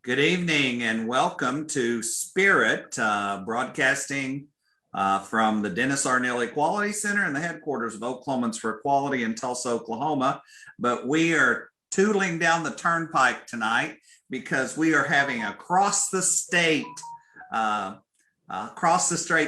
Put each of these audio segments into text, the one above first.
Good evening and welcome to Spirit, broadcasting from the Dennis Arnell Equality Center and the headquarters of Oklahomans for Equality in Tulsa, Oklahoma. But we are tootling down the turnpike tonight because we are having across the state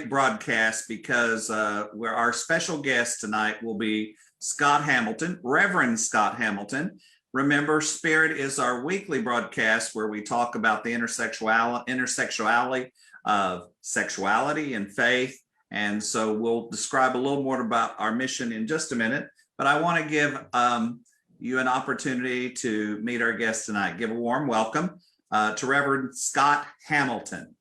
broadcast because our special guest tonight will be Scott Hamilton, Reverend Scott Hamilton. Remember, Spirit is our weekly broadcast where we talk about the intersexuality of sexuality and faith. And so we'll describe a little more about our mission in just a minute. But I want to give you an opportunity to meet our guest tonight. Give a warm welcome to Reverend Scott Hamilton.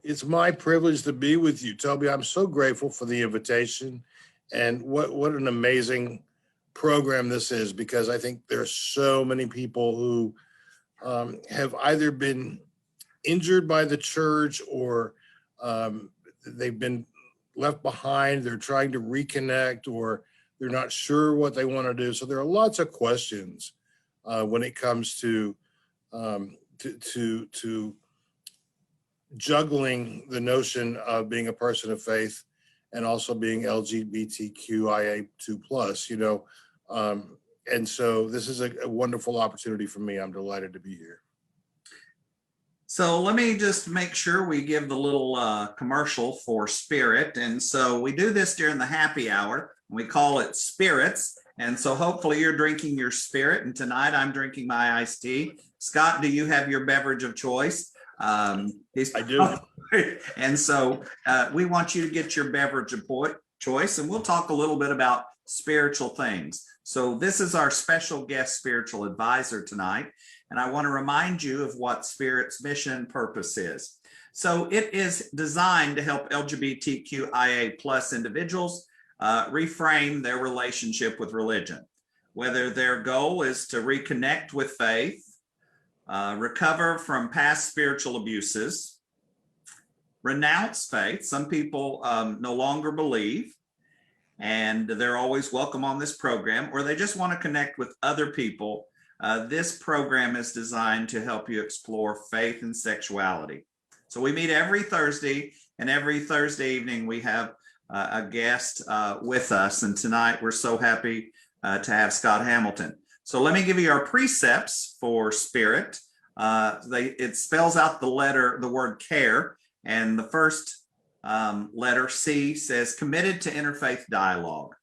It's my privilege to be with you, Toby. I'm so grateful for the invitation. And what an amazing program this is, because I think there's so many people who have either been injured by the church or they've been left behind. They're trying to reconnect, or they're not sure what they want to do. So there are lots of questions when it comes to juggling the notion of being a person of faith and also being LGBTQIA 2+, and so this is a wonderful opportunity for me. I'm delighted to be here. So let me just make sure we give the little commercial for Spirit. And so we do this during the happy hour. We call it Spirits. And so hopefully you're drinking your Spirit. And tonight I'm drinking my iced tea. Scott, do you have your beverage of choice? I do. And so we want you to get your beverage of choice. And we'll talk a little bit about spiritual things. So this is our special guest spiritual advisor tonight. And I want to remind you of what Spirit's mission and purpose is. So it is designed to help LGBTQIA plus individuals reframe their relationship with religion, whether their goal is to reconnect with faith, recover from past spiritual abuses, renounce faith. Some people no longer believe, and they're always welcome on this program, or they just want to connect with other people. This program is designed to help you explore faith and sexuality. So we meet every Thursday, and every Thursday evening we have a guest with us. And tonight we're so happy to have Scott Hamilton. So let me give you our precepts for Spirit. It spells out the word care, and the first letter C says committed to interfaith dialogue,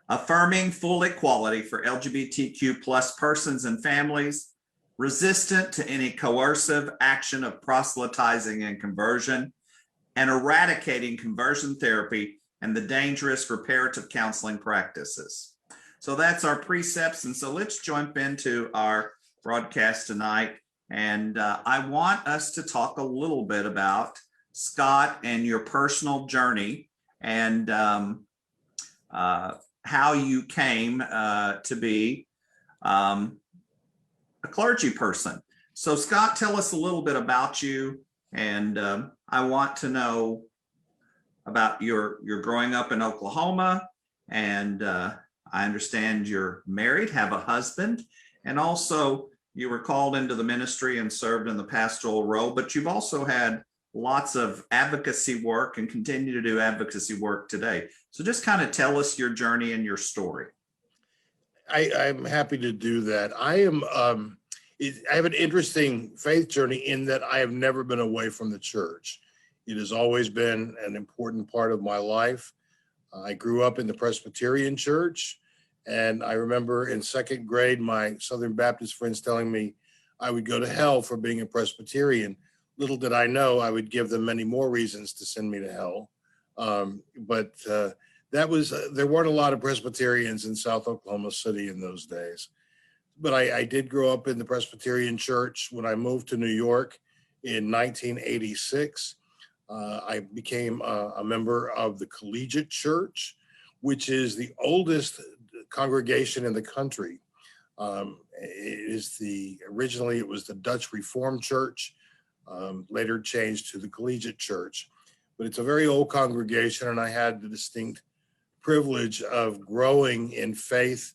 affirming full equality for LGBTQ plus persons and families, resistant to any coercive action of proselytizing and conversion, and eradicating conversion therapy and the dangerous reparative counseling practices. So that's our precepts. And so let's jump into our broadcast tonight. And I want us to talk a little bit about Scott and your personal journey and how you came to be a clergy person. So Scott, tell us a little bit about you. And I want to know about your growing up in Oklahoma. And I understand you're married, have a husband, and also you were called into the ministry and served in the pastoral role, but you've also had lots of advocacy work and continue to do advocacy work today. So just kind of tell us your journey and your story. I'm happy to do that. I have an interesting faith journey in that I have never been away from the church. It has always been an important part of my life. I grew up in the Presbyterian church, and I remember in second grade, my Southern Baptist friends telling me I would go to hell for being a Presbyterian. Little did I know I would give them many more reasons to send me to hell. But there weren't a lot of Presbyterians in South Oklahoma City in those days. But I did grow up in the Presbyterian church. When I moved to New York in 1986, I became a member of the Collegiate Church, which is the oldest congregation in the country. Originally it was the Dutch Reformed Church, later changed to the Collegiate Church. But it's a very old congregation, and I had the distinct privilege of growing in faith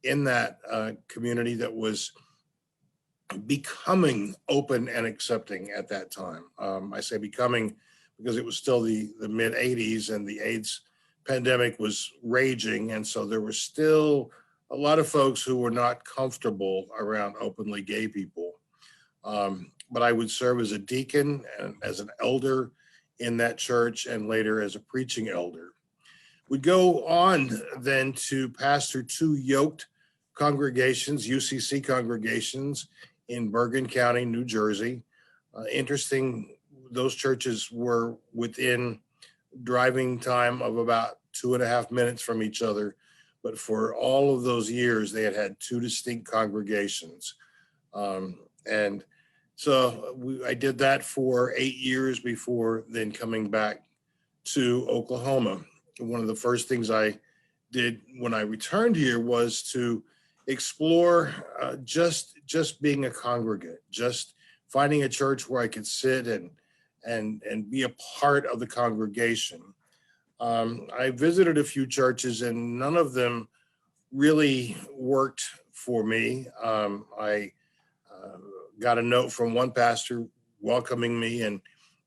in that community that was becoming open and accepting at that time. I say becoming because it was still the mid 80s and the AIDS pandemic was raging. And so there were still a lot of folks who were not comfortable around openly gay people. But I would serve as a deacon and as an elder in that church and later as a preaching elder. We'd go on then to pastor 2 yoked congregations, UCC congregations in Bergen County, New Jersey. Interesting, those churches were within driving time of about 2.5 minutes from each other. But for all of those years, they had 2 distinct congregations. And so I did that for 8 years before then coming back to Oklahoma. One of the first things I did when I returned here was to explore just being a congregant, just finding a church where I could sit and be a part of the congregation. I visited a few churches and none of them really worked for me. I got a note from one pastor welcoming me and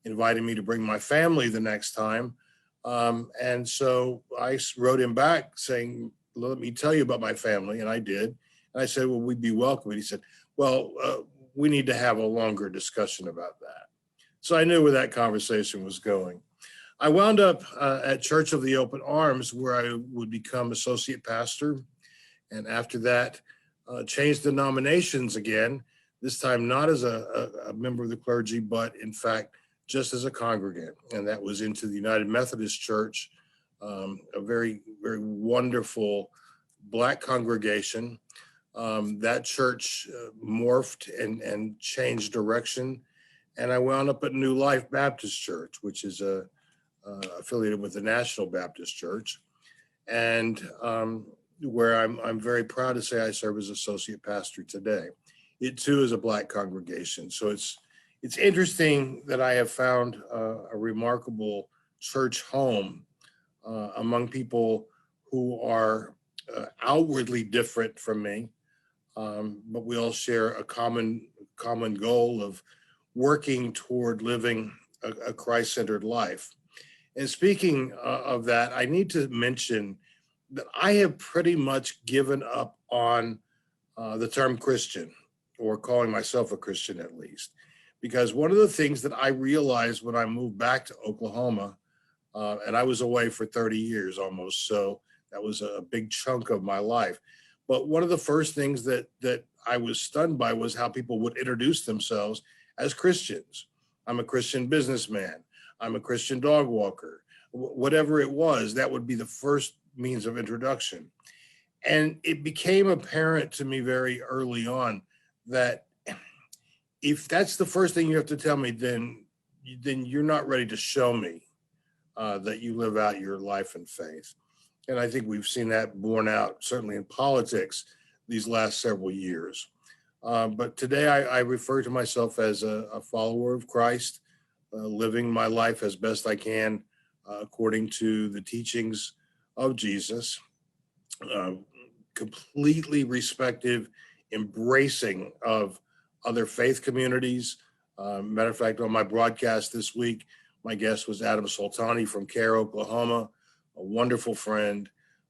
inviting me to bring my family the next time. And so I wrote him back saying, let me tell you about my family. And I did. And I said, well, we'd be welcome. And he said, well, we need to have a longer discussion about that. So I knew where that conversation was going. I wound up at Church of the Open Arms, where I would become associate pastor. And after that, changed denominations again, this time not as a member of the clergy, but in fact, just as a congregant. And that was into the United Methodist Church, a very, very wonderful Black congregation. That church morphed and changed direction. And I wound up at New Life Baptist Church, which is affiliated with the National Baptist Church. And where I'm very proud to say I serve as associate pastor today. It too is a Black congregation. So it's interesting that I have found a remarkable church home among people who are outwardly different from me, but we all share a common goal of working toward living a Christ-centered life. And speaking of that, I need to mention that I have pretty much given up on the term Christian, or calling myself a Christian at least. Because one of the things that I realized when I moved back to Oklahoma, and I was away for 30 years almost, so that was a big chunk of my life. But one of the first things that I was stunned by was how people would introduce themselves as Christians. I'm a Christian businessman. I'm a Christian dog walker. Whatever it was, that would be the first means of introduction. And it became apparent to me very early on that if that's the first thing you have to tell me, then you're not ready to show me that you live out your life in faith. And I think we've seen that borne out, certainly in politics, these last several years. But today I refer to myself as a follower of Christ, living my life as best I can according to the teachings of Jesus, completely respective, embracing of other faith communities. Matter of fact, on my broadcast this week, my guest was Adam Soltani from C.A.R.E, Oklahoma, a wonderful friend.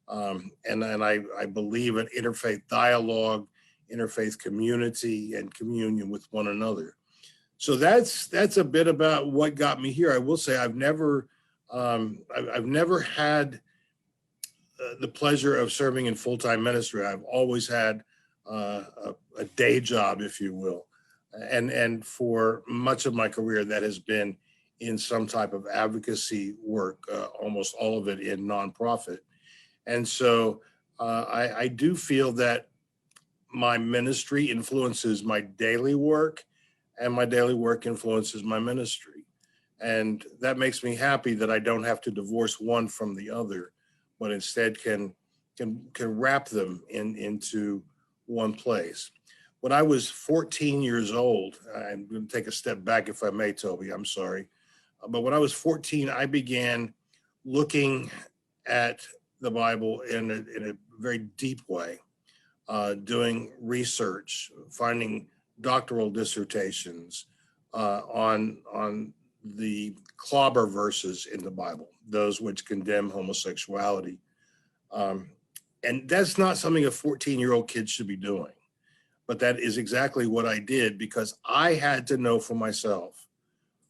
And I believe in interfaith dialogue, interfaith community, and communion with one another. So that's a bit about what got me here. I will say I've never had the pleasure of serving in full-time ministry. I've always had a day job, if you will. And for much of my career, that has been in some type of advocacy work, almost all of it in nonprofit. And so I do feel that my ministry influences my daily work, and my daily work influences my ministry. And that makes me happy that I don't have to divorce one from the other, but instead can wrap them into one place. When I was 14 years old, I'm going to take a step back if I may, Toby, I'm sorry. But when I was 14, I began looking at the Bible in a very deep way, doing research, finding doctoral dissertations on the clobber verses in the Bible, those which condemn homosexuality. And that's not something a 14-year-old kid should be doing. But that is exactly what I did, because I had to know for myself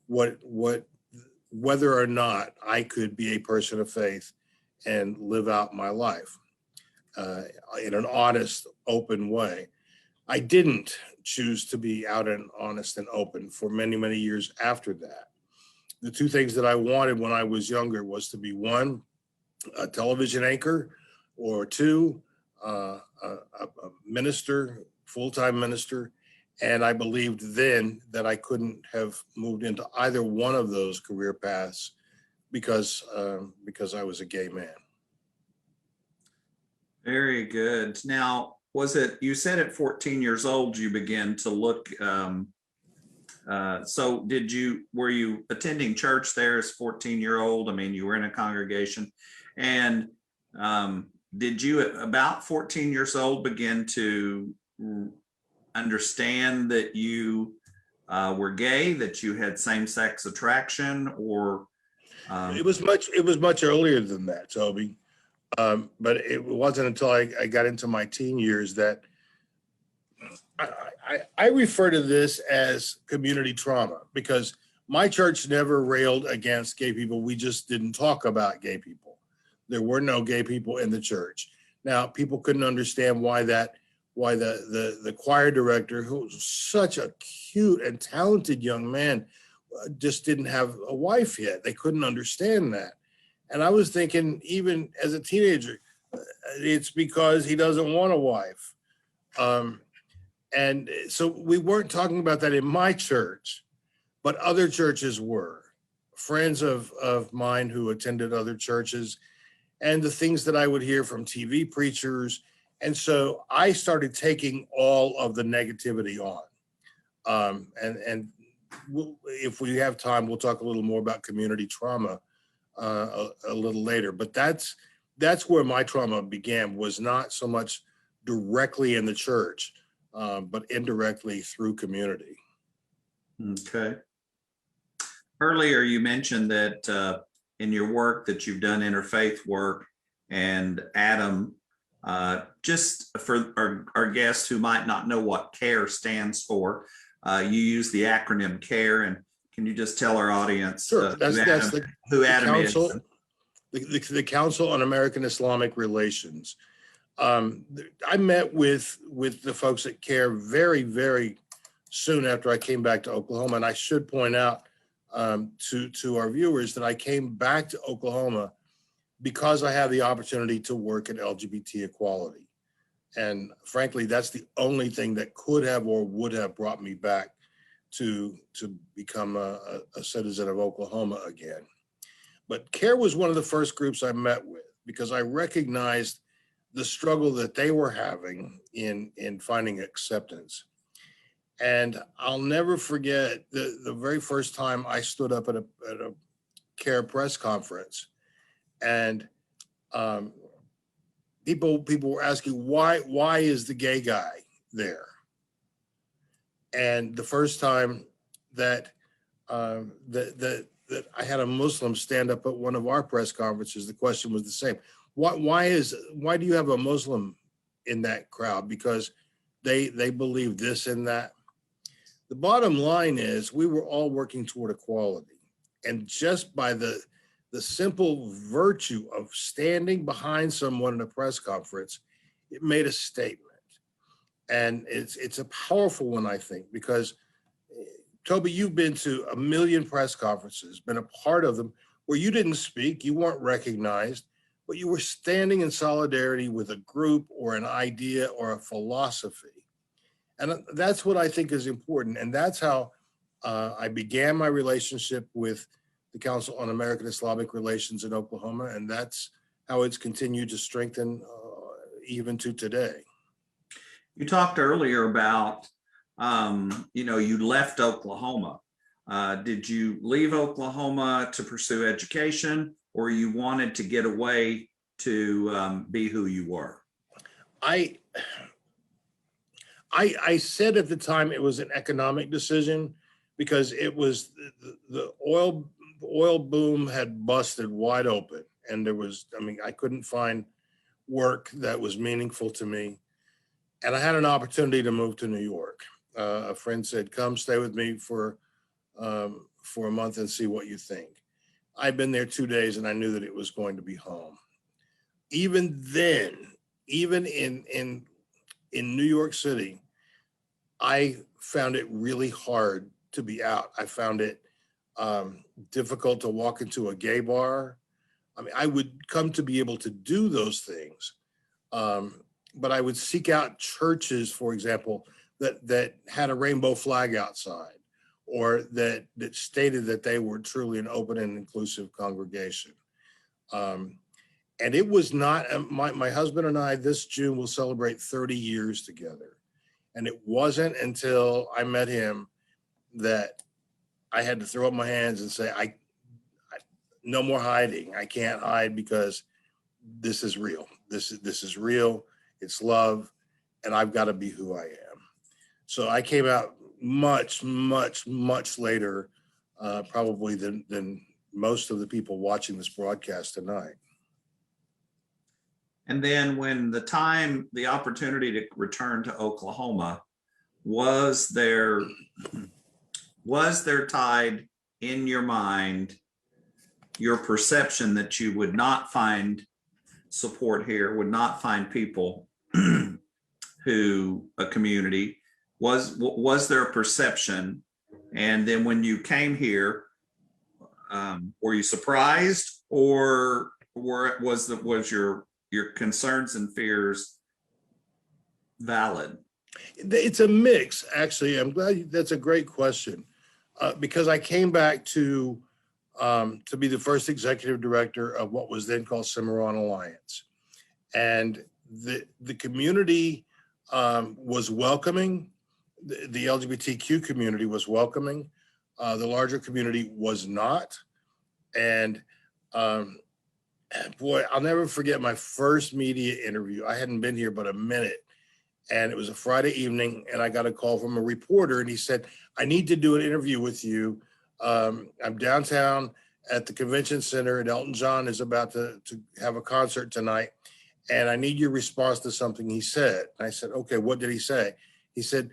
whether or not I could be a person of faith and live out my life in an honest, open way. I didn't choose to be out and honest and open for many, many years after that. The two things that I wanted when I was younger was to be, one, a television anchor, or two, a minister, full-time minister. And I believed then that I couldn't have moved into either one of those career paths because I was a gay man. Very good. Now, you said at 14 years old, you began to look, so were you attending church there as 14-year-old? I mean, you were in a congregation, and did you at about 14 years old begin to understand that you were gay, that you had same-sex attraction, or? It was much earlier than that, Toby. But it wasn't until I got into my teen years that I refer to this as community trauma, because my church never railed against gay people. We just didn't talk about gay people. There were no gay people in the church. Now, people couldn't understand why the choir director, who was such a cute and talented young man, just didn't have a wife yet. They couldn't understand that. And I was thinking, even as a teenager, it's because he doesn't want a wife. And so we weren't talking about that in my church, but other churches were. Friends of mine who attended other churches, and the things that I would hear from TV preachers. And so I started taking all of the negativity on. If we have time, we'll talk a little more about community trauma a little later. But that's where my trauma began, was not so much directly in the church, but indirectly through community. Okay. Earlier, you mentioned that in your work that you've done interfaith work, and Adam, just for our guests who might not know what CARE stands for, you use the acronym CARE, and can you just tell our audience Sure. who Adam is? The Council on American Islamic Relations. I met with the folks at CARE very, very soon after I came back to Oklahoma. And I should point out to our viewers that I came back to Oklahoma because I had the opportunity to work in LGBT equality. And frankly, that's the only thing that could have or would have brought me back to become a citizen of Oklahoma again. But CARE was one of the first groups I met with, because I recognized the struggle that they were having in finding acceptance. And I'll never forget the very first time I stood up at a CARE press conference, and people were asking, why is the gay guy there? And the first time that that I had a Muslim stand up at one of our press conferences, the question was the same. Why do you have a Muslim in that crowd? Because they believe this and that. The bottom line is we were all working toward equality. And just by the simple virtue of standing behind someone in a press conference, it made a statement. And it's a powerful one, I think, because Toby, you've been to a million press conferences, been a part of them, where you didn't speak, you weren't recognized, but you were standing in solidarity with a group or an idea or a philosophy. And that's what I think is important. And that's how I began my relationship with the Council on American Islamic Relations in Oklahoma. And that's how it's continued to strengthen even to today. You talked earlier about, you left Oklahoma. Did you leave Oklahoma to pursue education, or you wanted to get away to be who you were? I said at the time it was an economic decision because it was the oil boom had busted wide open, and there was, I mean, I couldn't find work that was meaningful to me. And I had an opportunity to move to New York. A friend said, come stay with me for a month and see what you think. I'd been there 2 days and I knew that it was going to be home. Even then, even in New York City, I found it really hard to be out. I found it difficult to walk into a gay bar. I mean, I would come to be able to do those things, but I would seek out churches, for example, that had a rainbow flag outside, or that stated that they were truly an open and inclusive congregation. And it was not, my husband and I this June will celebrate 30 years together. And it wasn't until I met him that I had to throw up my hands and say, no more hiding. I can't hide because this is real. This is real. It's love. And I've got to be who I am. So I came out much, much, much later, probably than most of the people watching this broadcast tonight. And then when the opportunity to return to Oklahoma, was there tied in your mind your perception that you would not find support here, would not find people a community? Was there a perception? And then when you came here, were you surprised, or was your concerns and fears valid? It's a mix, actually. I'm glad that's a great question, because I came back to be the first executive director of what was then called Cimarron Alliance, and the community was welcoming. The LGBTQ community was welcoming. The larger community was not, and boy, I'll never forget my first media interview. I hadn't been here but a minute, and it was a Friday evening, and I got a call from a reporter, and he said, I need to do an interview with you. I'm downtown at the convention center, and Elton John is about to have a concert tonight, and I need your response to something he said. And I said, okay, what did he say? He said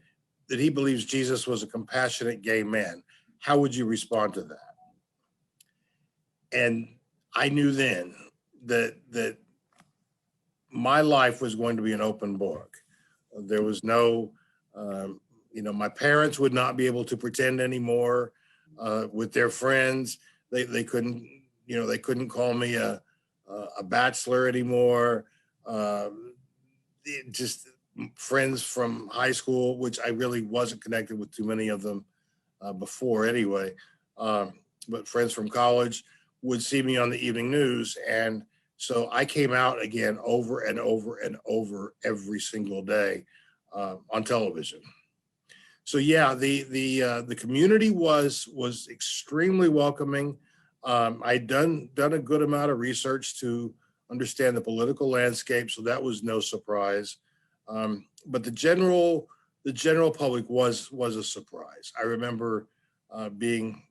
that he believes Jesus was a compassionate gay man. How would you respond to that? And I knew then that my life was going to be an open book. There was no, my parents would not be able to pretend anymore with their friends. They couldn't, they couldn't call me a bachelor anymore. Just friends from high school, which I really wasn't connected with too many of them before anyway. But friends from college would see me on the evening news. And so I came out again over and over and over every single day on television. So yeah, the community was extremely welcoming. I'd done a good amount of research to understand the political landscape, so that was no surprise. But the general public was a surprise. I remember being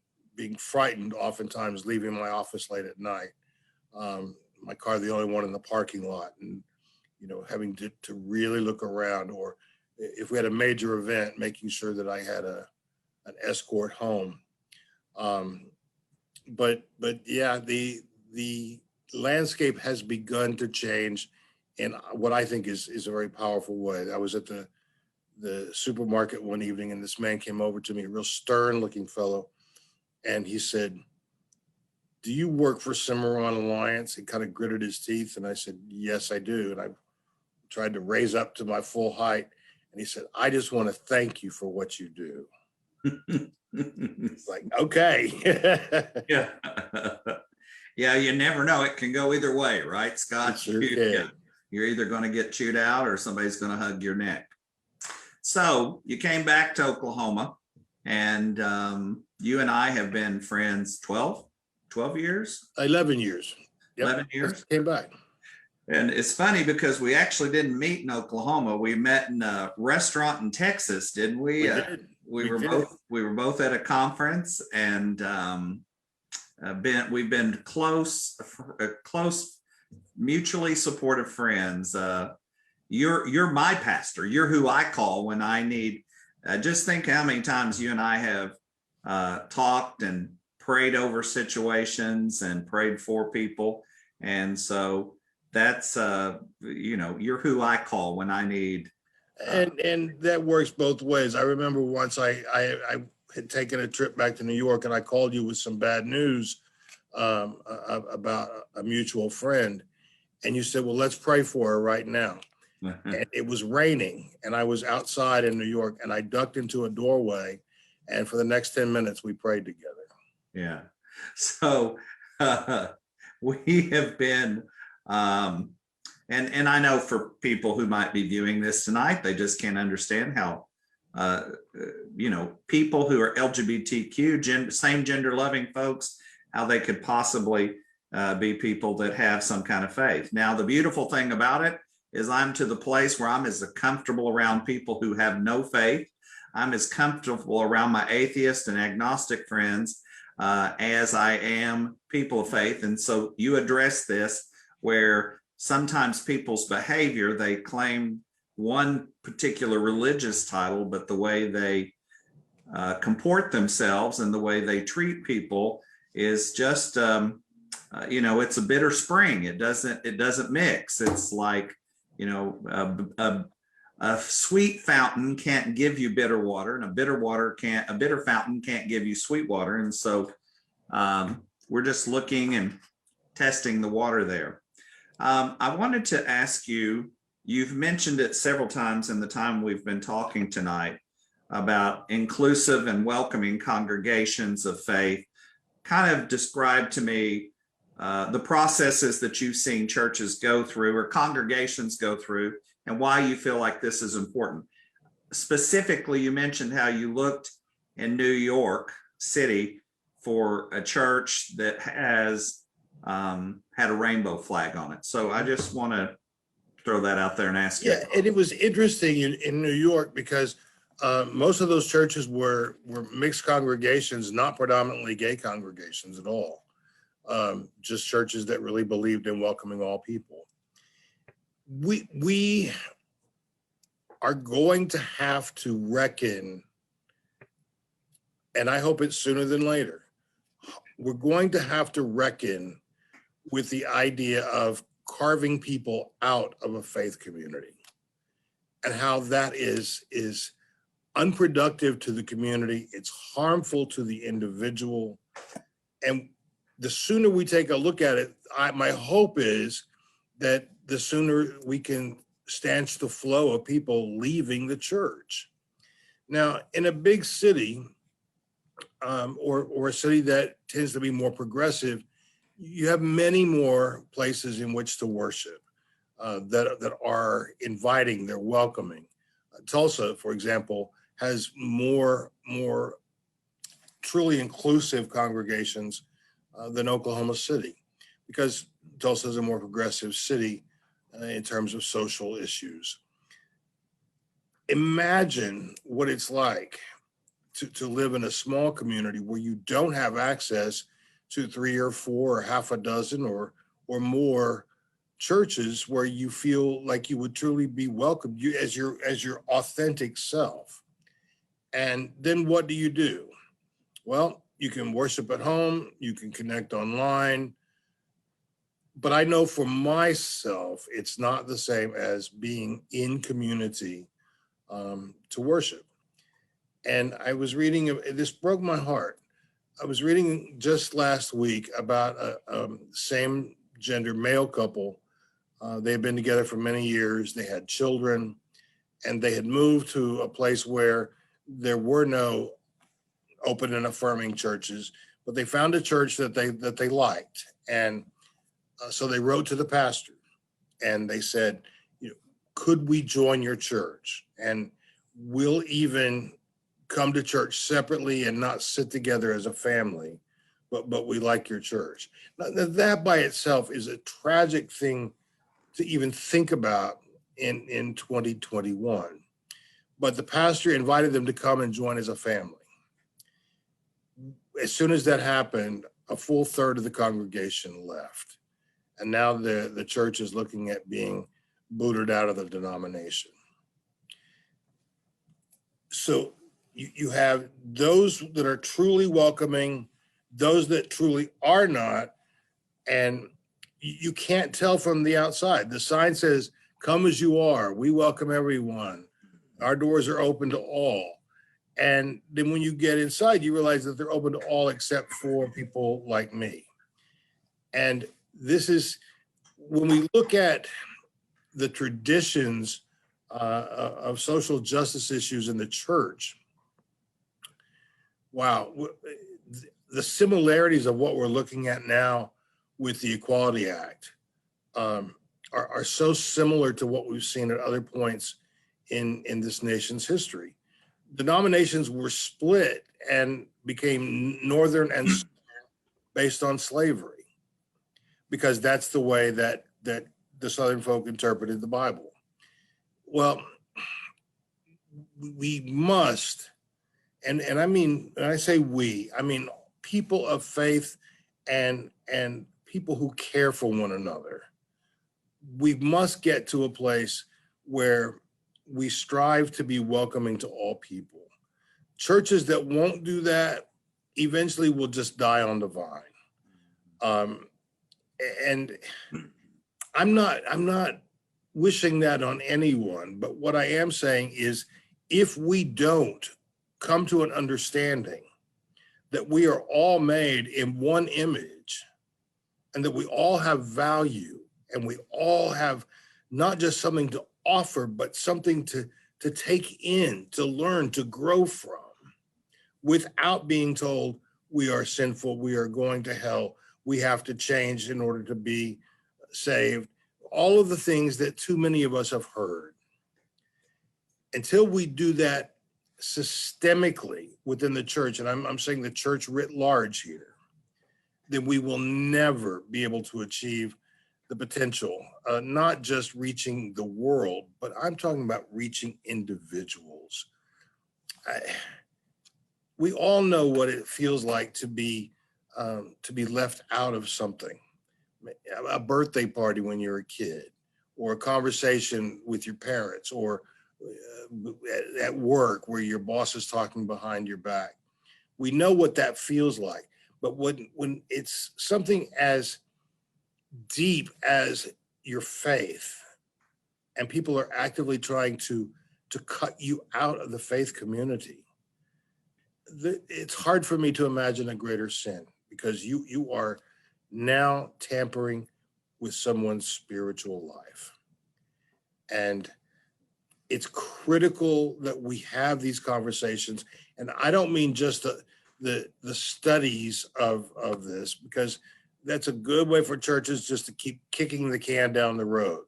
frightened oftentimes leaving my office late at night. My car the only one in the parking lot, and having to really look around, or if we had a major event, making sure that I had an escort home. But yeah, the landscape has begun to change in what I think is a very powerful way. I was at the supermarket one evening, and this man came over to me, a real stern looking fellow, and he said, do you work for Cimarron Alliance? He kind of gritted his teeth, and I said, yes, I do. And I tried to raise up to my full height, and he said, I just want to thank you for what you do. It's like, okay. Yeah. Yeah, you never know. It can go either way, right, Scott? Sure Yeah. You're either going to get chewed out or somebody's going to hug your neck. So you came back to Oklahoma, and you and I have been friends 12 years? 11 years. Yep. 11 years. Came back. And it's funny because we actually didn't meet in Oklahoma. We met in a restaurant in Texas, didn't we? We did. We We were did. both at a conference, and we've been close, mutually supportive friends. You're my pastor. You're who I call when I need. Just think how many times you and I have talked and prayed over situations and prayed for people, and so that's you're who I call when I need. And that works both ways. I remember once I had taken a trip back to New York, and I called you with some bad news about a mutual friend, and you said, "Well, let's pray for her right now." And it was raining, and I was outside in New York, and I ducked into a doorway, and for the next 10 minutes we prayed together. Yeah. So we have been, and I know for people who might be viewing this tonight, they just can't understand how, people who are LGBTQ, same gender loving folks, how they could possibly be people that have some kind of faith. Now, the beautiful thing about it is I'm to the place where I'm as comfortable around people who have no faith. I'm as comfortable around my atheist and agnostic friends as I am people of faith. And so you address this where sometimes people's behavior, they claim one particular religious title, but the way they comport themselves and the way they treat people is just, it's a bitter spring. It doesn't mix. It's like, a sweet fountain can't give you bitter water, and a bitter fountain can't give you sweet water. And so we're just looking and testing the water there. I wanted to ask you, you've mentioned it several times in the time we've been talking tonight about inclusive and welcoming congregations of faith. Kind of describe to me the processes that you've seen churches go through or congregations go through, and why you feel like this is important. Specifically, you mentioned how you looked in New York City for a church that has had a rainbow flag on it. So I just want to throw that out there and ask you. Yeah, and it was interesting in New York because most of those churches were mixed congregations, not predominantly gay congregations at all. Just churches that really believed in welcoming all people. We are going to have to reckon, and I hope it's sooner than later, we're going to have to reckon with the idea of carving people out of a faith community and how that is unproductive to the community. It's harmful to the individual. And the sooner we take a look at it, my hope is that the sooner we can stanch the flow of people leaving the church. Now, in a big city, or a city that tends to be more progressive, you have many more places in which to worship that are inviting, they're welcoming. Tulsa, for example, has more truly inclusive congregations than Oklahoma City, because Tulsa is a more progressive city in terms of social issues. Imagine what it's like to live in a small community where you don't have access to 3 or 4 or half a dozen or more churches where you feel like you would truly be welcomed as your authentic self. And then what do? Well, you can worship at home, you can connect online, but I know for myself, it's not the same as being in community to worship. And I was reading, this broke my heart. I was reading just last week about a same gender male couple. They had been together for many years. They had children, and they had moved to a place where there were no open and affirming churches, but they found a church that they liked. And so they wrote to the pastor and they said, could we join your church? And we'll even come to church separately and not sit together as a family, but we like your church. Now, that by itself is a tragic thing to even think about in 2021. But the pastor invited them to come and join as a family. As soon as that happened, a full third of the congregation left. And now the church is looking at being booted out of the denomination. So you have those that are truly welcoming, those that truly are not, and you can't tell from the outside. The sign says, "Come as you are. We welcome everyone. Our doors are open to all." And then when you get inside, you realize that they're open to all except for people like me. And this is, when we look at the traditions of social justice issues in the church, wow, the similarities of what we're looking at now with the Equality Act are so similar to what we've seen at other points in this nation's history. Denominations were split and became northern and southern based on slavery, because that's the way that the Southern folk interpreted the Bible. Well, we must, and I mean, when I say we, I mean people of faith and people who care for one another. We must get to a place where we strive to be welcoming to all people. Churches that won't do that eventually will just die on the vine. And I'm not wishing that on anyone, but what I am saying is, if we don't come to an understanding that we are all made in one image and that we all have value and we all have not just something to offer, but something to take in, to learn, to grow from, without being told we are sinful, we are going to hell, we have to change in order to be saved. All of the things that too many of us have heard. Until we do that systemically within the church, and I'm saying the church writ large here, then we will never be able to achieve the potential, not just reaching the world, but I'm talking about reaching individuals. We all know what it feels like to be left out of something. A birthday party when you're a kid, or a conversation with your parents, or at work where your boss is talking behind your back. We know what that feels like. But when it's something as deep as your faith, and people are actively trying to cut you out of the faith community, it's hard for me to imagine a greater sin, because you are now tampering with someone's spiritual life. And it's critical that we have these conversations. And I don't mean just the studies of this, because that's a good way for churches just to keep kicking the can down the road.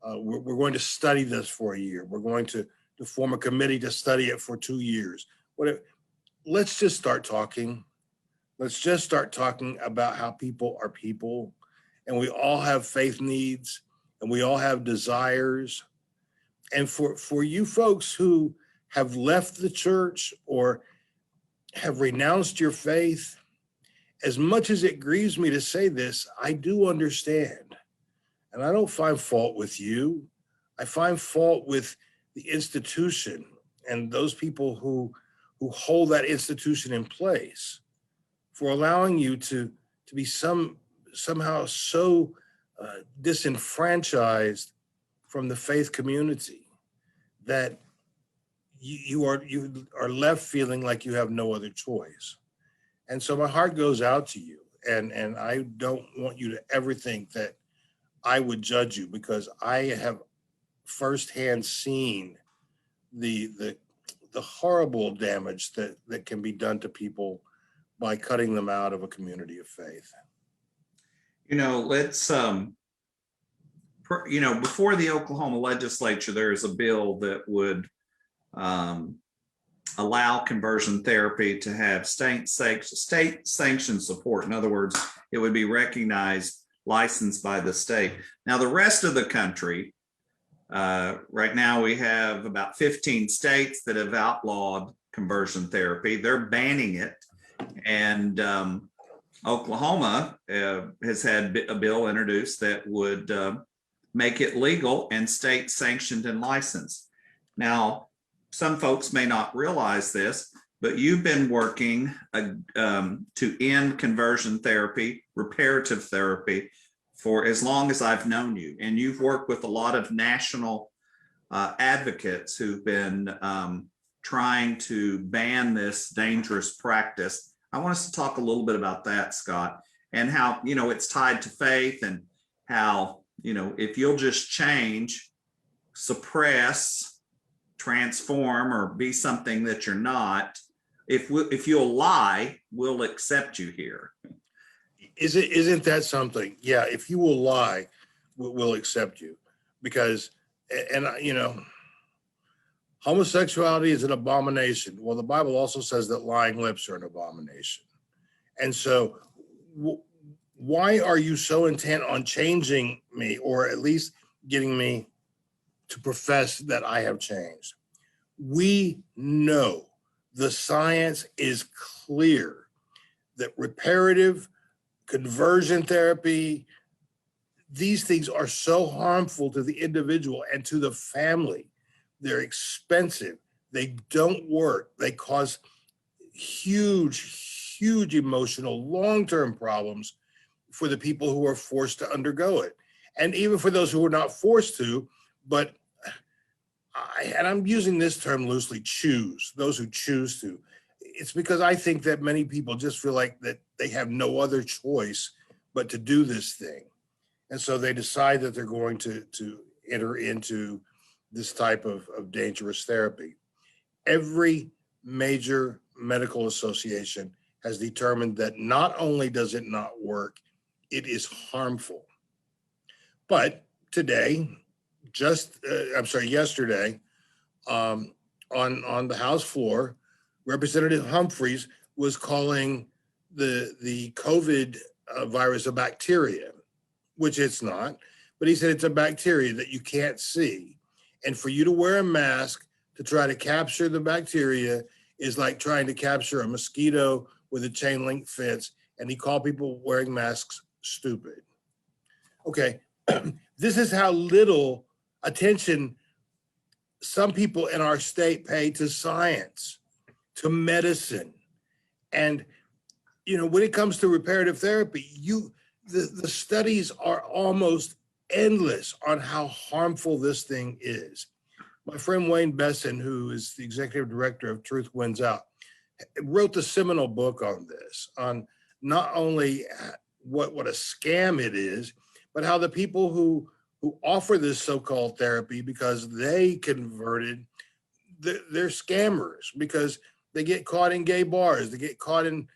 We're going to study this for a year. We're going to form a committee to study it for 2 years. Let's just start talking. Let's just start talking about how people are people, and we all have faith needs, and we all have desires. And for you folks who have left the church or have renounced your faith, as much as it grieves me to say this, I do understand. And I don't find fault with you. I find fault with the institution and those people who hold that institution in place, for allowing you to be somehow so disenfranchised from the faith community that you are left feeling like you have no other choice. And so my heart goes out to you, and I don't want you to ever think that I would judge you, because I have firsthand seen the horrible damage that can be done to people by cutting them out of a community of faith. Let's before the Oklahoma legislature, there is a bill that would allow conversion therapy to have state sanctioned support. In other words, it would be recognized licensed by the state. Now, the rest of the country, right now we have about 15 states that have outlawed conversion therapy. They're banning it. And Oklahoma has had a bill introduced that would make it legal and state sanctioned and licensed. Now, some folks may not realize this, but you've been working to end conversion therapy, reparative therapy, for as long as I've known you. And you've worked with a lot of national advocates who've been trying to ban this dangerous practice. I want us to talk a little bit about that, Scott, and how, it's tied to faith, and how, if you'll just change, suppress, transform, or be something that you're not, if you'll lie, we'll accept you here. Isn't that something? Yeah, if you will lie, we'll accept you. Because, and homosexuality is an abomination. Well, the Bible also says that lying lips are an abomination. And so why are you so intent on changing me, or at least getting me to profess that I have changed? We know the science is clear that reparative conversion therapy, these things are so harmful to the individual and to the family. They're expensive. They don't work. They cause huge, huge emotional, long-term problems for the people who are forced to undergo it. And even for those who are not forced to, but and I'm using this term loosely, those who choose to. It's because I think that many people just feel like that they have no other choice but to do this thing. And so they decide that they're going to enter into this type of dangerous therapy. Every major medical association has determined that not only does it not work, it is harmful. But today, yesterday, on the House floor, Representative Humphreys was calling the COVID virus a bacteria, which it's not, but he said it's a bacteria that you can't see. And for you to wear a mask to try to capture the bacteria is like trying to capture a mosquito with a chain link fence. And he called people wearing masks stupid. Okay, this is how little attention some people in our state pay to science, to medicine. And, when it comes to reparative therapy, the studies are almost endless on how harmful this thing is. My friend Wayne Besson, who is the executive director of Truth Wins Out, wrote the seminal book on this, on not only what a scam it is, but how the people who offer this so-called therapy, because they converted, they're scammers, because they get caught in gay bars, they get caught in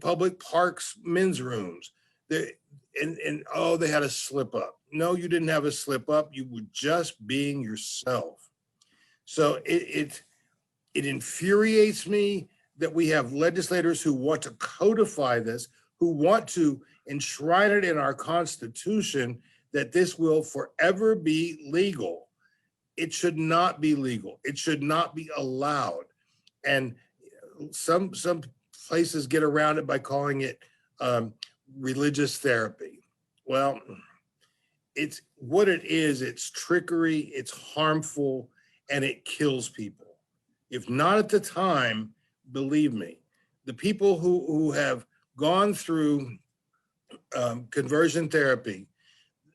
public parks, men's rooms. They had a slip up. No, you didn't have a slip up. You were just being yourself. So it infuriates me that we have legislators who want to codify this, who want to enshrine it in our Constitution, that this will forever be legal. It should not be legal. It should not be allowed. And some places get around it by calling it religious therapy. Well, it's what it is. It's trickery, it's harmful, and it kills people. If not at the time, believe me, the people who have gone through conversion therapy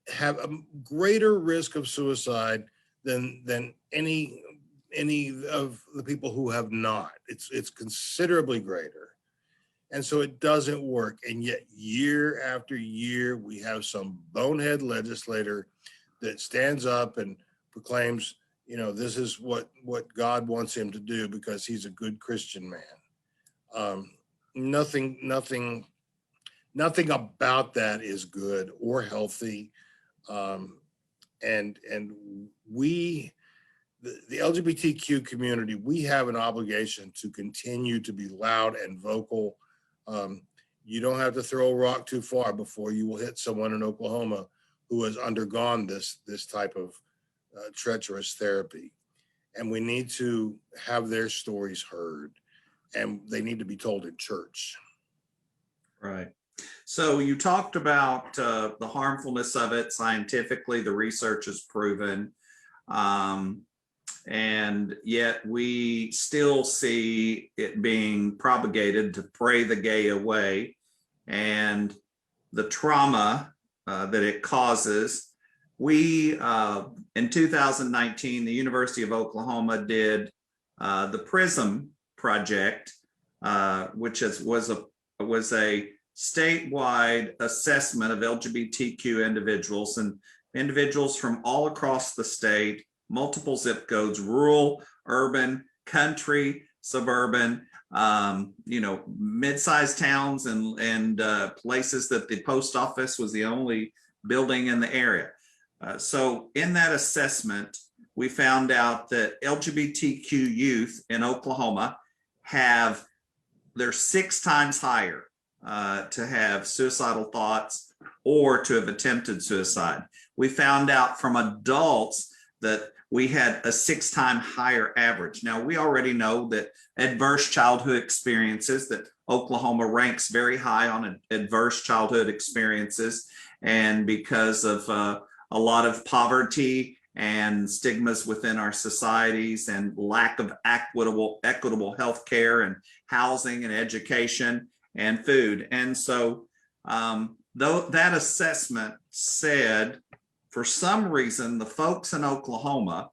have a greater risk of suicide than any of the people who have not. It's considerably greater. And so it doesn't work. And yet year after year, we have some bonehead legislator that stands up and proclaims, this is what God wants him to do because he's a good Christian man. Nothing about that is good or healthy. And we, the LGBTQ community, we have an obligation to continue to be loud and vocal. You don't have to throw a rock too far before you will hit someone in Oklahoma who has undergone this type of treacherous therapy. And we need to have their stories heard, and they need to be told in church. Right. So you talked about the harmfulness of it scientifically, the research is proven. And yet we still see it being propagated to pray the gay away, and the trauma that it causes. We, in 2019, the University of Oklahoma did the PRISM project, which was a statewide assessment of LGBTQ individuals, and individuals from all across the state, multiple zip codes, rural, urban, country, suburban, mid-sized towns and places that the post office was the only building in the area. So in that assessment, we found out that LGBTQ youth in Oklahoma they're 6 times higher to have suicidal thoughts or to have attempted suicide. We found out from adults that we had a 6-time higher average. Now, we already know that adverse childhood experiences, that Oklahoma ranks very high on adverse childhood experiences. And because of a lot of poverty and stigmas within our societies and lack of equitable health care and housing and education and food. And so though that assessment said, for some reason, the folks in Oklahoma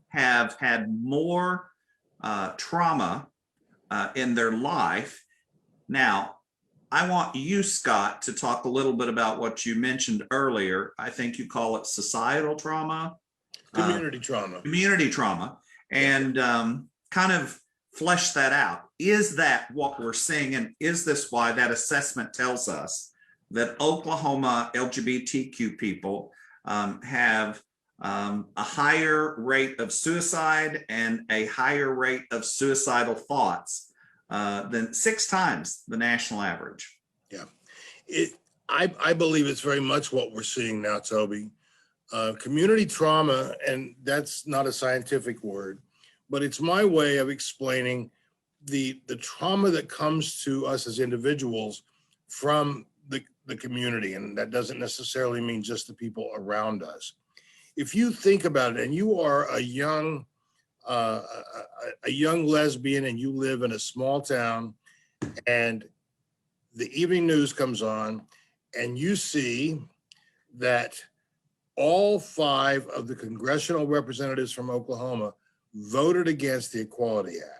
have had more trauma in their life. Now, I want you, Scott, to talk a little bit about what you mentioned earlier. I think you call it societal trauma. Community trauma. Community trauma. And kind of flesh that out. Is that what we're seeing? And is this why that assessment tells us that Oklahoma LGBTQ people have a higher rate of suicide and a higher rate of suicidal thoughts than 6 times the national average? Yeah, I believe it's very much what we're seeing now, Toby. Community trauma, and that's not a scientific word, but it's my way of explaining the trauma that comes to us as individuals from the community, and that doesn't necessarily mean just the people around us. If you think about it, and you are a young lesbian and you live in a small town, and the evening news comes on, and you see that all 5 of the congressional representatives from Oklahoma voted against the Equality Act.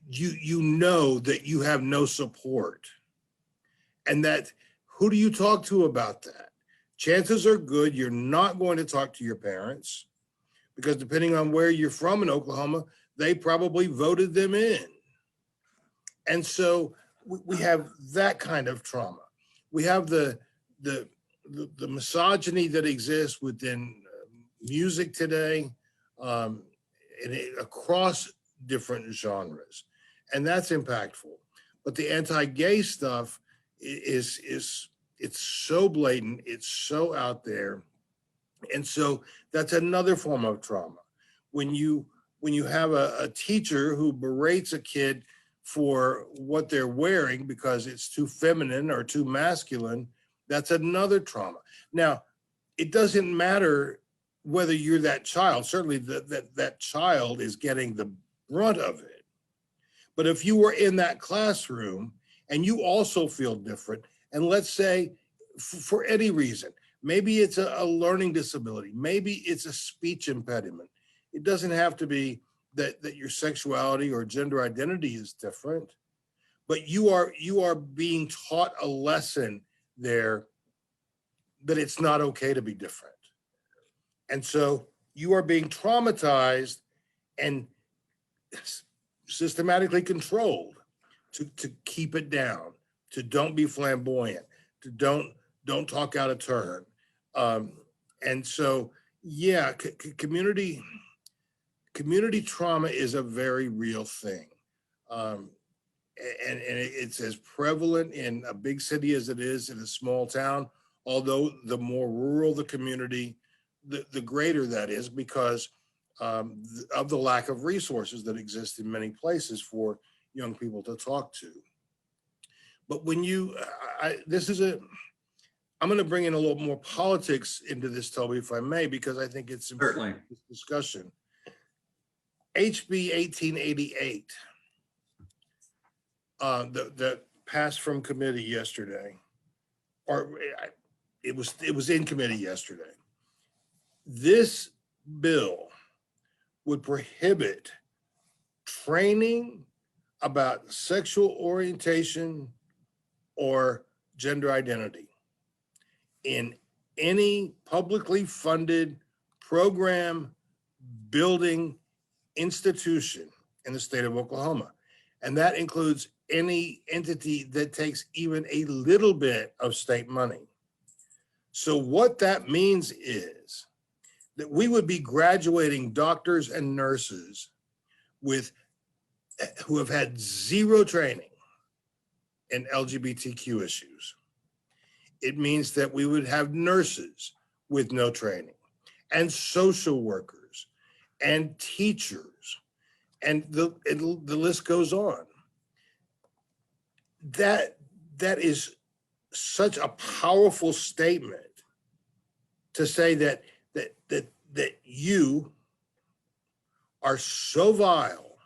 You know that you have no support, and that who do you talk to about that? Chances are good you're not going to talk to your parents, because depending on where you're from in Oklahoma, they probably voted them in. And so we have that kind of trauma. We have the misogyny that exists within music today, across different genres. And that's impactful. But the anti-gay stuff it's so blatant, it's so out there. And so that's another form of trauma. When you have a teacher who berates a kid for what they're wearing because it's too feminine or too masculine, that's another trauma. Now, it doesn't matter whether you're that child. Certainly that child is getting the brunt of it. But if you were in that classroom and you also feel different, and let's say for any reason, maybe it's a learning disability, maybe it's a speech impediment. It doesn't have to be that your sexuality or gender identity is different, but you are being taught a lesson there that it's not okay to be different. And so you are being traumatized and systematically controlled to keep it down, to don't be flamboyant, to don't talk out of turn. And so, yeah, community trauma is a very real thing. and it's as prevalent in a big city as it is in a small town, although the more rural the community, the greater that is, because of the lack of resources that exist in many places for young people to talk to. But when I'm going to bring in a little more politics into this, Toby, if I may, because I think it's important in this discussion. HB 1888, that passed from committee yesterday, or it was in committee yesterday. This bill would prohibit training about sexual orientation or gender identity in any publicly funded program, building, institution in the state of Oklahoma. And that includes any entity that takes even a little bit of state money. So what that means is that we would be graduating doctors and nurses who have had zero training in LGBTQ issues. It means that we would have nurses with no training, and social workers, and teachers, and the list goes on. That is such a powerful statement to say that you are so vile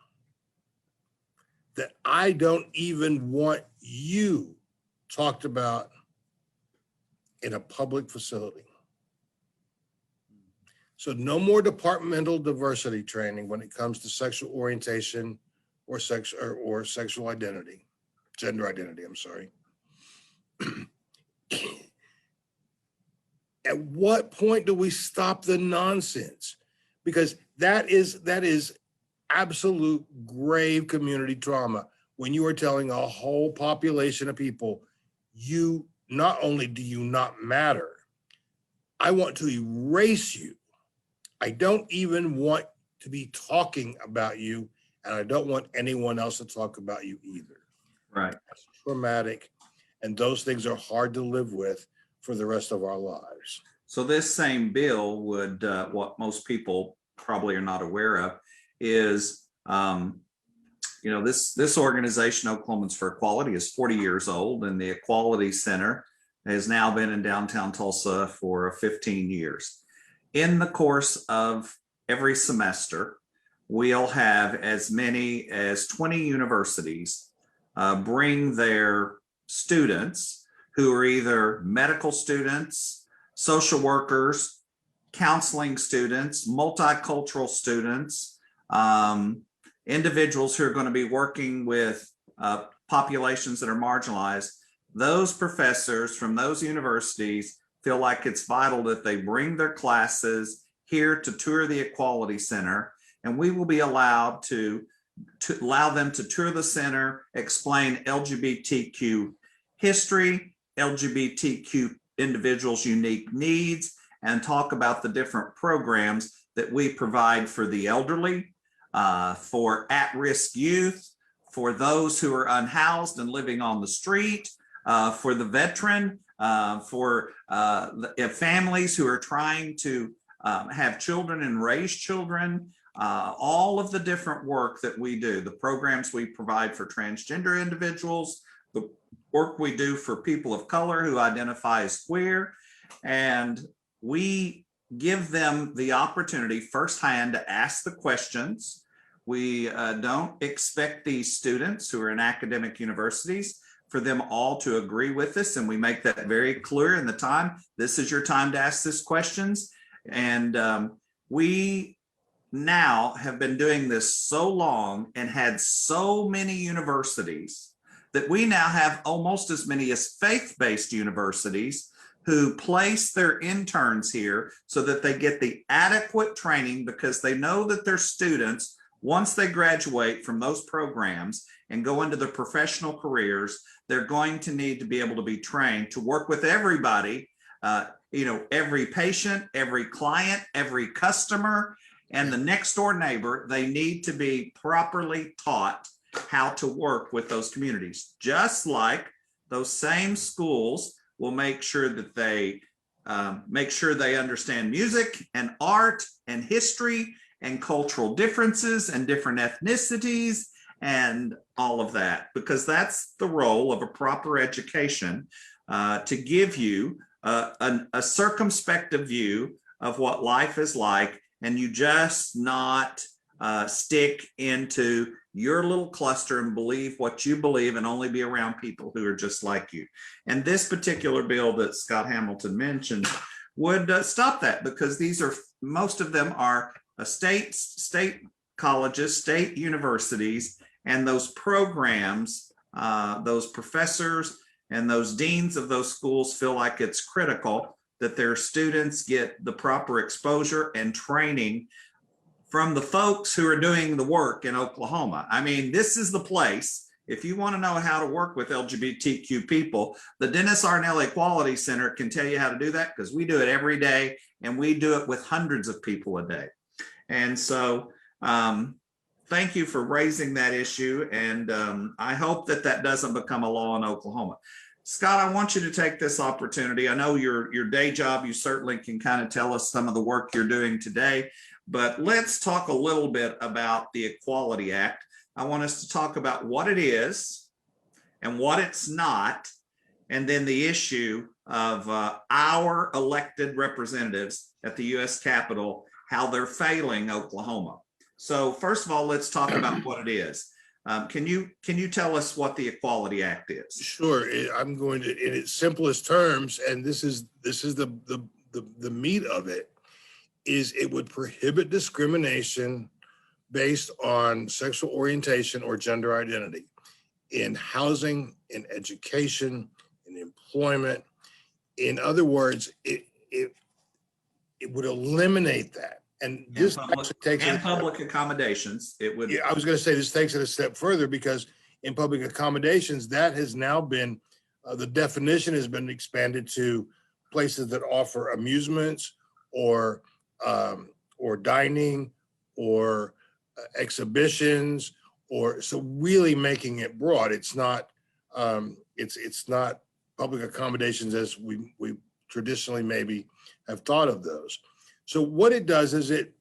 that I don't even want you talked about in a public facility. So no more departmental diversity training when it comes to sexual orientation or sexual identity, gender identity, I'm sorry. At what point do we stop the nonsense? Because that is absolute grave community trauma when you are telling a whole population of people, you not only do you not matter, I want to erase you. I don't even want to be talking about you, and I don't want anyone else to talk about you either. Right. That's traumatic, and those things are hard to live with for the rest of our lives. So this same bill would, what most people probably are not aware of is, this organization, Oklahomans for Equality, is 40 years old, and the Equality Center has now been in downtown Tulsa for 15 years. In the course of every semester, we'll have as many as 20 universities bring their students who are either medical students, social workers, counseling students, multicultural students, individuals who are going to be working with populations that are marginalized. Those professors from those universities feel like it's vital that they bring their classes here to tour the Equality Center, and we will be allowed to allow them to tour the center, explain LGBTQ history, LGBTQ individuals' unique needs, and talk about the different programs that we provide for the elderly, for at-risk youth, for those who are unhoused and living on the street, for the veteran, for families who are trying to have children and raise children, all of the different work that we do, the programs we provide for transgender individuals, the work we do for people of color who identify as queer, and we give them the opportunity firsthand to ask the questions. We don't expect these students who are in academic universities for them all to agree with us, and we make that very clear in the time. This is your time to ask these questions. And we now have been doing this so long and had so many universities that we now have almost as many as faith-based universities who place their interns here so that they get the adequate training, because they know that their students, once they graduate from those programs and go into their professional careers, they're going to need to be able to be trained to work with everybody, every patient, every client, every customer, and the next door neighbor. They need to be properly taught how to work with those communities, just like those same schools will make sure that they understand music and art and history and cultural differences and different ethnicities and all of that, because that's the role of a proper education, to give you a circumspective view of what life is like, and you just not stick into your little cluster and believe what you believe and only be around people who are just like you. And this particular bill that Scott Hamilton mentioned would stop that, because most of them are state colleges, state universities, and those programs, those professors and those deans of those schools feel like it's critical that their students get the proper exposure and training from the folks who are doing the work in Oklahoma. I mean, this is the place. If you want to know how to work with LGBTQ people, the Dennis Arnell Equality Center can tell you how to do that, because we do it every day, and we do it with hundreds of people a day. And so thank you for raising that issue. And I hope that that doesn't become a law in Oklahoma. Scott, I want you to take this opportunity. I know your day job, you certainly can kind of tell us some of the work you're doing today, but let's talk a little bit about the Equality Act. I want us to talk about what it is and what it's not, and then the issue of our elected representatives at the U.S. Capitol, how they're failing Oklahoma. So first of all, let's talk about what it is. Can you tell us what the Equality Act is? Sure. I'm going to, in its simplest terms, and this is the meat of it, is it would prohibit discrimination based on sexual orientation or gender identity in housing, in education, in employment. In other words, it would eliminate that. And this actually takes it public accommodations. It would. Yeah, I was going to say this takes it a step further, because in public accommodations, that has now been the definition has been expanded to places that offer amusements or dining or exhibitions, or so really making it broad. It's not public accommodations as we traditionally maybe have thought of those. So what it does is it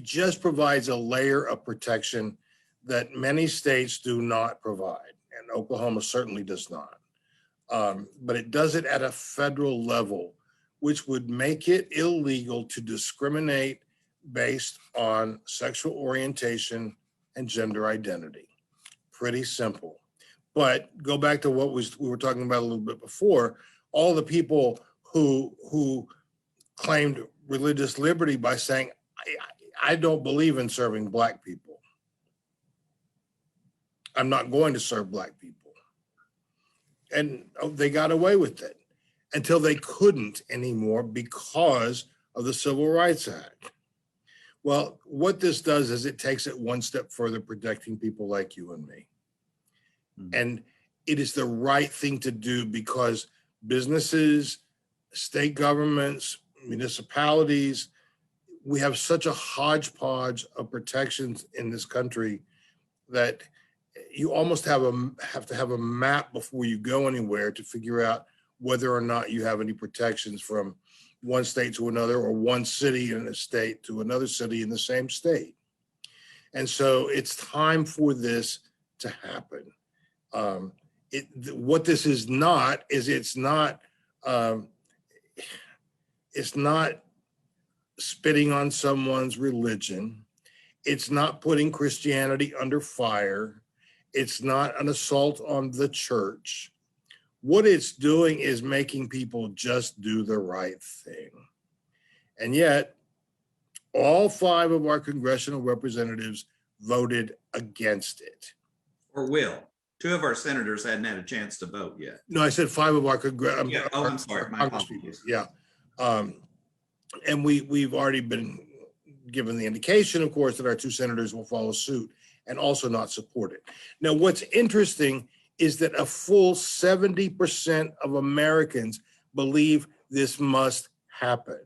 just provides a layer of protection that many states do not provide, and Oklahoma certainly does not. But it does it at a federal level, which would make it illegal to discriminate based on sexual orientation and gender identity. Pretty simple. But go back to what we were talking about a little bit before, all the people who claimed religious liberty by saying, I don't believe in serving Black people. I'm not going to serve Black people. And they got away with it until they couldn't anymore because of the Civil Rights Act. Well, what this does is it takes it one step further, protecting people like you and me. Mm-hmm. And it is the right thing to do, because businesses, state governments, municipalities, we have such a hodgepodge of protections in this country that you almost have to have a map before you go anywhere to figure out whether or not you have any protections from one state to another, or one city in a state to another city in the same state. And so it's time for this to happen. What this is not is it's not spitting on someone's religion. It's not putting Christianity under fire. It's not an assault on the church. What it's doing is making people just do the right thing. And yet, all 5 of our congressional representatives voted against it. Or will. 2 of our senators hadn't had a chance to vote yet. No, I said 5 of our I'm sorry. My apologies. Yeah. And we've already been given the indication, of course, that our 2 senators will follow suit and also not support it. Now, what's interesting is that a full 70% of Americans believe this must happen.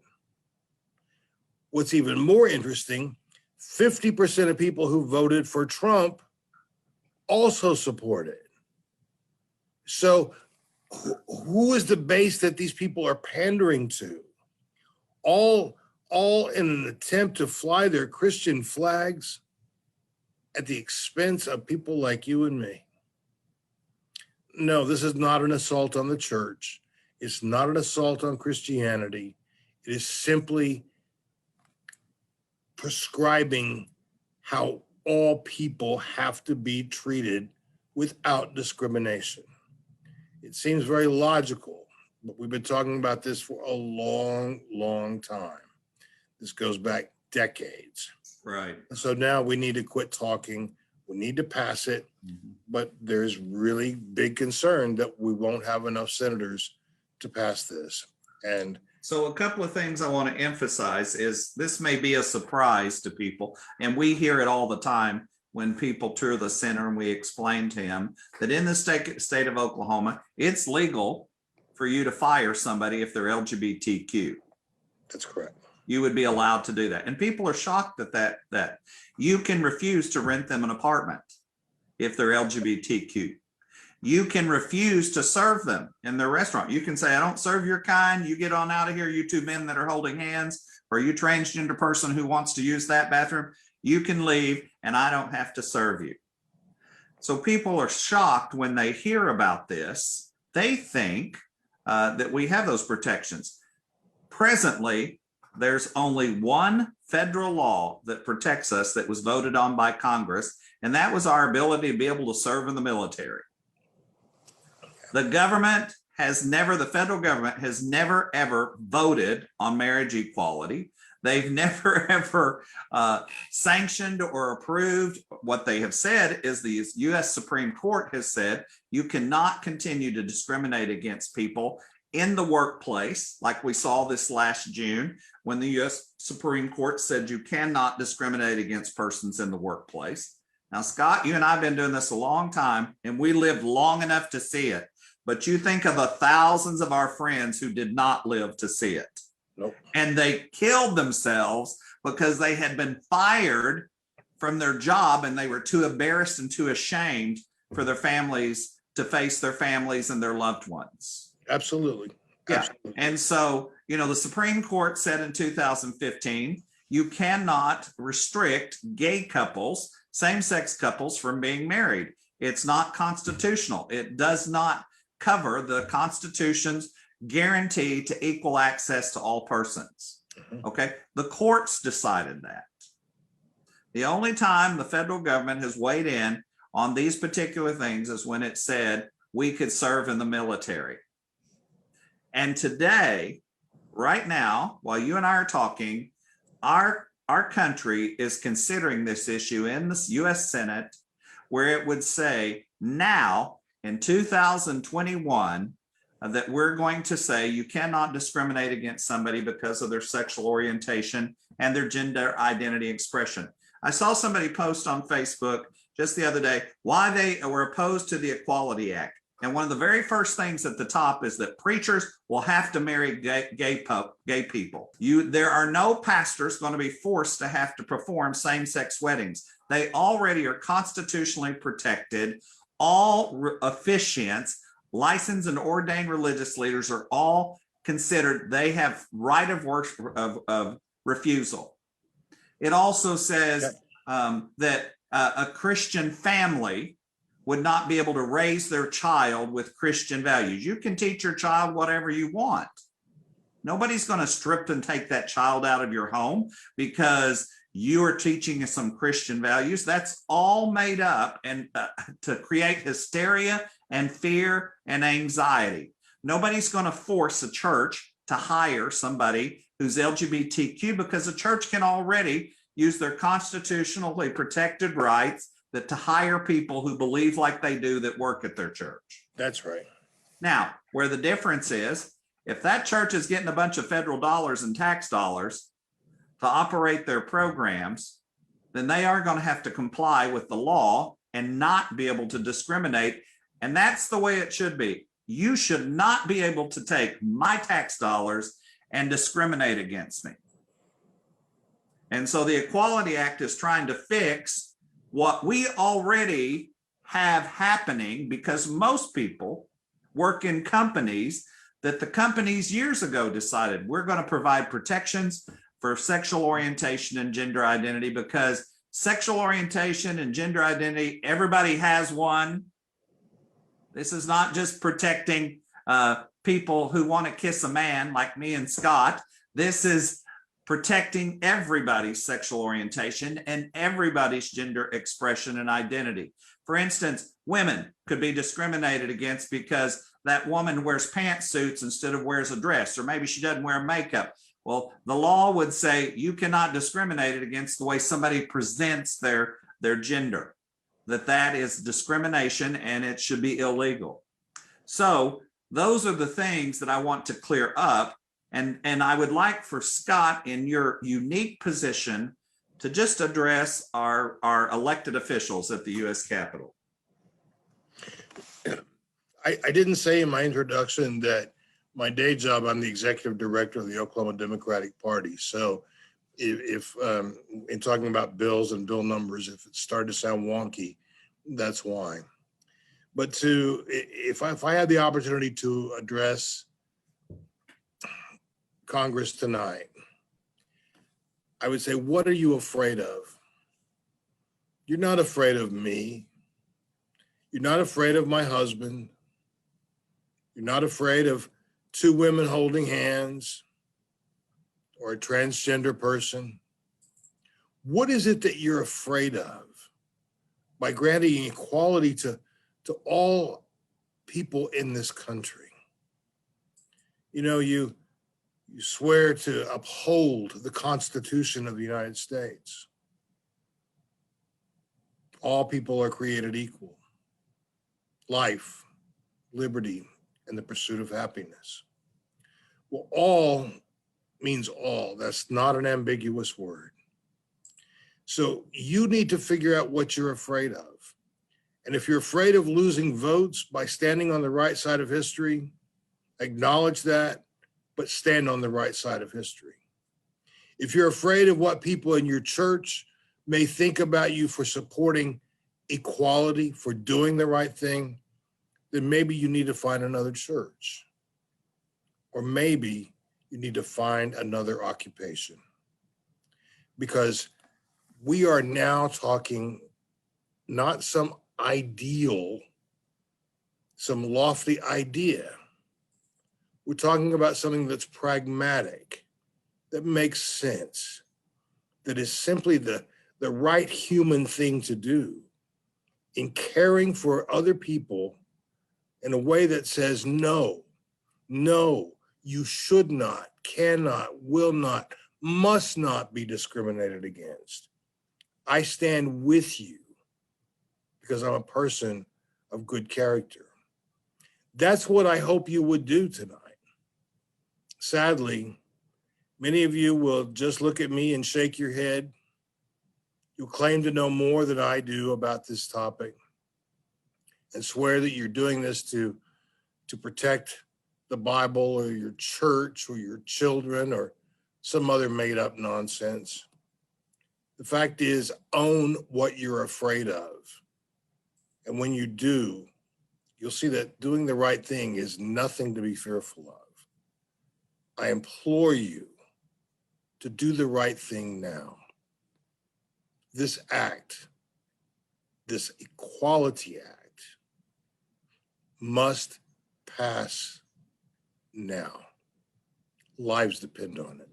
What's even more interesting, 50% of people who voted for Trump also support it. So who is the base that these people are pandering to? All in an attempt to fly their Christian flags at the expense of people like you and me. No, this is not an assault on the church. It's not an assault on Christianity. It is simply prescribing how all people have to be treated without discrimination. It seems very logical, but we've been talking about this for a long, long time. This goes back decades. Right. So now we need to quit talking. We need to pass it. But there's really big concern that we won't have enough senators to pass this. And so a couple of things I want to emphasize is this may be a surprise to people, and we hear it all the time when people tour the center, and we explain to them that in the state of Oklahoma, it's legal for you to fire somebody if they're LGBTQ. That's correct. You would be allowed to do that. And people are shocked at that you can refuse to rent them an apartment if they're LGBTQ. You can refuse to serve them in their restaurant. You can say, I don't serve your kind. You get on out of here, you two men that are holding hands, or you transgender person who wants to use that bathroom. You can leave and I don't have to serve you. So people are shocked when they hear about this. They think that we have those protections. Presently, there's only one federal law that protects us that was voted on by Congress, and that was our ability to be able to serve in the military. The federal government has never, ever voted on marriage equality. They've never, ever sanctioned or approved. What they have said is the U.S. Supreme Court has said you cannot continue to discriminate against people in the workplace, like we saw this last June when the U.S. Supreme Court said you cannot discriminate against persons in the workplace. Now, Scott, you and I have been doing this a long time, and we lived long enough to see it. But you think of the thousands of our friends who did not live to see it. Nope. And they killed themselves because they had been fired from their job and they were too embarrassed and too ashamed for their families to face their families and their loved ones. Absolutely. Yeah. Absolutely. And so, the Supreme Court said in 2015, you cannot restrict gay couples, same-sex couples, from being married. It's not constitutional. It does not cover the Constitution's guarantee to equal access to all persons. Okay. The courts decided that. The only time the federal government has weighed in on these particular things is when it said we could serve in the military. And today, right now, while you and I are talking, our country is considering this issue in the U.S. Senate, where it would say now in 2021 that we're going to say you cannot discriminate against somebody because of their sexual orientation and their gender identity expression. I saw somebody post on Facebook just the other day why they were opposed to the Equality Act. And one of the very first things at the top is that preachers will have to marry gay people. There are no pastors going to be forced to have to perform same-sex weddings. They already are constitutionally protected. All officiants, licensed and ordained religious leaders are all considered, they have right of worship of refusal. It also says that a Christian family would not be able to raise their child with Christian values. You can teach your child whatever you want. Nobody's going to strip and take that child out of your home because you are teaching some Christian values. That's all made up and to create hysteria and fear and anxiety. Nobody's going to force a church to hire somebody who's LGBTQ because the church can already use their constitutionally protected rights to hire people who believe like they do that work at their church. That's right. Now, where the difference is, if that church is getting a bunch of federal dollars and tax dollars to operate their programs, then they are going to have to comply with the law and not be able to discriminate. And that's the way it should be. You should not be able to take my tax dollars and discriminate against me. And so the Equality Act is trying to fix what we already have happening because most people work in companies that the companies years ago decided we're going to provide protections for sexual orientation and gender identity, because sexual orientation and gender identity, everybody has one. This is not just protecting people who want to kiss a man like me and Scott. This is protecting everybody's sexual orientation and everybody's gender expression and identity. For instance, women could be discriminated against because that woman wears pantsuits instead of wears a dress, or maybe she doesn't wear makeup. Well, the law would say you cannot discriminate against the way somebody presents their gender, that is discrimination and it should be illegal. So those are the things that I want to clear up. And I would like for Scott, in your unique position, to just address our elected officials at the U.S. Capitol. I didn't say in my introduction that my day job, I'm the executive director of the Oklahoma Democratic Party. So if in talking about bills and bill numbers, if it started to sound wonky, that's why. But if I had the opportunity to address Congress tonight, I would say, what are you afraid of? You're not afraid of me. You're not afraid of my husband. You're not afraid of two women holding hands or a transgender person. What is it that you're afraid of by granting equality to all people in this country? You know, you swear to uphold the Constitution of the United States. All people are created equal. Life, liberty, and the pursuit of happiness. Well, all means all. That's not an ambiguous word. So you need to figure out what you're afraid of. And if you're afraid of losing votes by standing on the right side of history, acknowledge that, but stand on the right side of history. If you're afraid of what people in your church may think about you for supporting equality, for doing the right thing, then maybe you need to find another church. Or maybe you need to find another occupation. Because we are now talking not some ideal, some lofty idea. We're talking about something that's pragmatic, that makes sense, that is simply the right human thing to do in caring for other people in a way that says, no, you should not, cannot, will not, must not be discriminated against. I stand with you because I'm a person of good character. That's what I hope you would do tonight. Sadly, many of you will just look at me and shake your head. You'll claim to know more than I do about this topic and swear that you're doing this to protect the Bible or your church or your children or some other made up nonsense. The fact is, own what you're afraid of. And when you do, you'll see that doing the right thing is nothing to be fearful of. I implore you to do the right thing now. This act, this Equality Act, must pass now. Lives depend on it.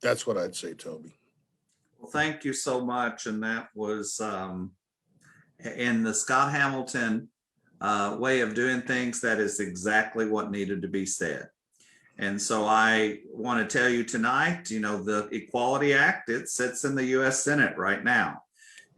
That's what I'd say, Toby. Well, thank you so much. And that was in the Scott Hamilton way of doing things, that is exactly what needed to be said. And so I want to tell you tonight, you know, the Equality Act, it sits in the U.S. Senate right now.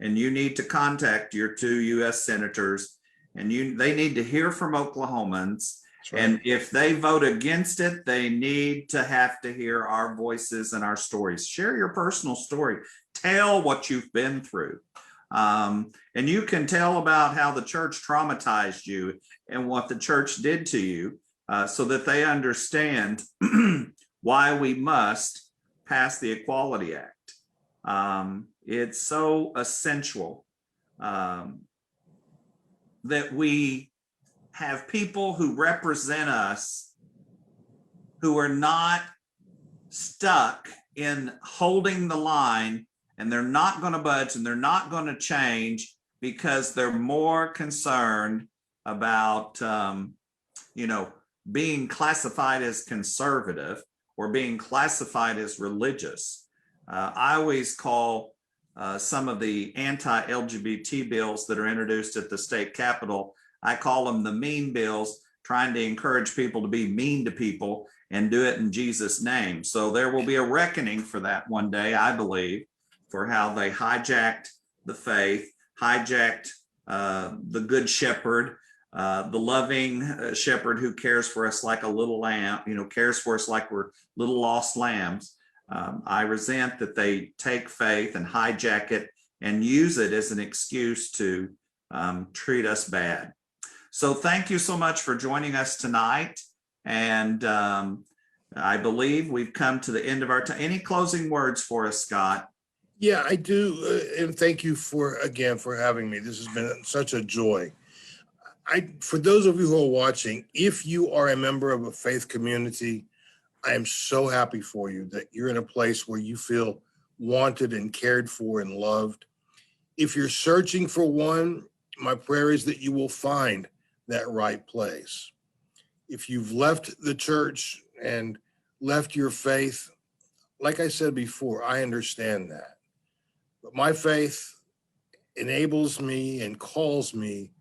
And you need to contact your two U.S. senators, and they need to hear from Oklahomans. Right. And if they vote against it, they need to have to hear our voices and our stories. Share your personal story. Tell what you've been through. And you can tell about how the church traumatized you and what the church did to you, so that they understand why we must pass the Equality Act. It's so essential that we have people who represent us who are not stuck in holding the line, and they're not going to budge and they're not going to change because they're more concerned about, being classified as conservative or being classified as religious. I always call some of the anti-LGBT bills that are introduced at the state capitol, I call them the mean bills, trying to encourage people to be mean to people and do it in Jesus' name. So there will be a reckoning for that one day, I believe, for how they hijacked the faith, hijacked the good shepherd, the loving shepherd who cares for us like a little lamb, cares for us like we're little lost lambs. I resent that they take faith and hijack it and use it as an excuse to treat us bad. So thank you so much for joining us tonight. And I believe we've come to the end of our time. Any closing words for us, Scott? Yeah, I do. And thank you for having me. This has been such a joy. For those of you who are watching, if you are a member of a faith community, I am so happy for you that you're in a place where you feel wanted and cared for and loved. If you're searching for one, my prayer is that you will find that right place. If you've left the church and left your faith, like I said before, I understand that. But my faith enables me and calls me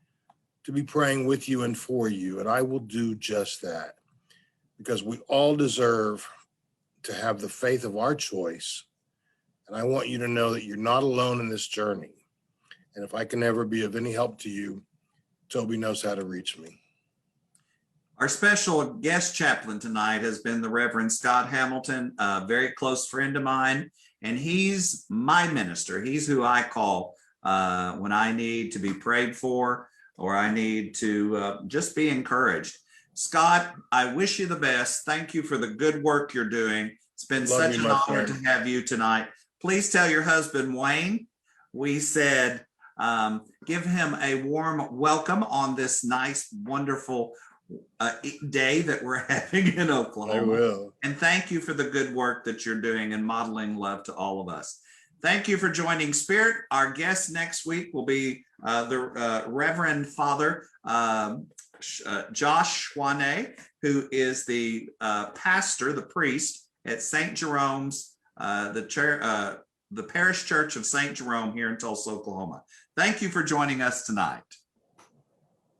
to be praying with you and for you, and I will do just that, because we all deserve to have the faith of our choice. And I want you to know that you're not alone in this journey. And if I can ever be of any help to you, Toby knows how to reach me. Our special guest chaplain tonight has been the Reverend Scott Hamilton, a very close friend of mine, and he's my minister. He's who I call when I need to be prayed for or I need to just be encouraged. Scott, I wish you the best. Thank you for the good work you're doing. It's been such an honor to have you tonight. Please tell your husband, Wayne, we said give him a warm welcome on this nice, wonderful day that we're having in Oklahoma. I will. And thank you for the good work that you're doing and modeling love to all of us. Thank you for joining Spirit. Our guest next week will be the Reverend Father Josh Schwane, who is the pastor, the priest at St. Jerome's, the parish church of St. Jerome here in Tulsa, Oklahoma. Thank you for joining us tonight.